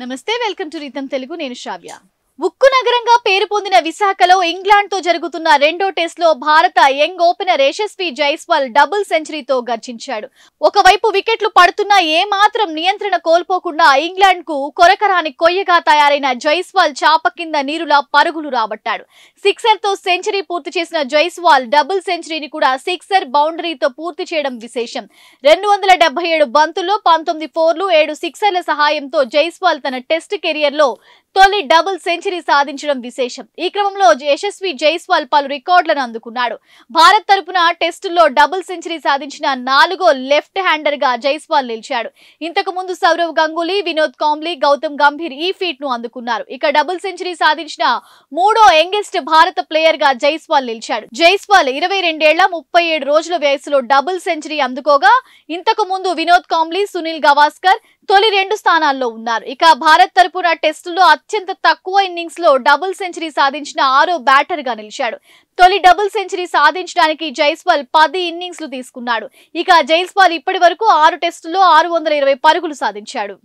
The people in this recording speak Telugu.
నమస్తే వెల్కమ్ టు రితం తెలుగు నేను శ్రావ్య ఉక్కు నగరంగా పేరు పొందిన విశాఖలో ఇంగ్లాండ్ తో జరుగుతున్న రెండో టెస్ట్ లో భారత young opener Yashasvi Jaiswal double సెంచరీతో గర్జించాడు. ఒకవైపు వికెట్లు పడుతున్నా ఏమాత్రం నియంత్రణ కోల్పోకుండా ఇంగ్లాండ్ కు కొరకరాని కొయ్యగా తయారైన జైస్వాల్ చాప కింద నీరులా పరుగులు రాబట్టాడు. సిక్సర్ తో సెంచరీ పూర్తి చేసిన జైస్వాల్ డబుల్ సెంచరీని కూడా సిక్సర్ బౌండరీతో పూర్తి చేయడం విశేషం. 277 బంతుల్లో 19 ఫోర్లు 7 సిక్సర్ల సహాయంతో జైస్వాల్ తన టెస్ట్ కెరియర్ లో తొలి డబుల్ సెంచరీ సాధించడం విశేషం. ఈ క్రమంలో యశస్వి జైస్వాల్ పలు రికార్డులను అందుకున్నాడు. భారత్ తరపున టెస్టుల్లో డబుల్ సెంచరీ సాధించిన 4వ లెఫ్ట్ హ్యాండర్ గా జైస్వాల్ నిలిచాడు. ఇంతకు ముందు సౌరవ్ గంగూలీ, వినోద్ కాంబ్లీ, గౌతమ్ గంభీర్ ఈ ఫీట్ ను అందుకున్నారు. ఇక డబుల్ సెంచరీ సాధించిన 3వ యంగెస్ట్ భారత ప్లేయర్ గా జైస్వాల్ నిలిచాడు. జైస్వాల్ 22 ఏళ్ల 37 రోజుల వయసులో డబుల్ సెంచరీ అందుకోగా ఇంతకు ముందు వినోద్ కాంబ్లీ, సునీల్ గవాస్కర్ తొలి 2 స్థానాల్లో ఉన్నారు. ఇక భారత్ తరపున టెస్టులో అత్యంత తక్కువ ఇన్నింగ్స్ లో డబుల్ సెంచరీ సాధించిన 6వ బ్యాటర్ గా నిలిచాడు. తొలి డబుల్ సెంచరీ సాధించడానికి జైస్వాల్ 10 ఇన్నింగ్స్లు తీసుకున్నాడు. ఇక జైస్వాల్ ఇప్పటి వరకు 6 టెస్టుల్లో 620 పరుగులు సాధించాడు.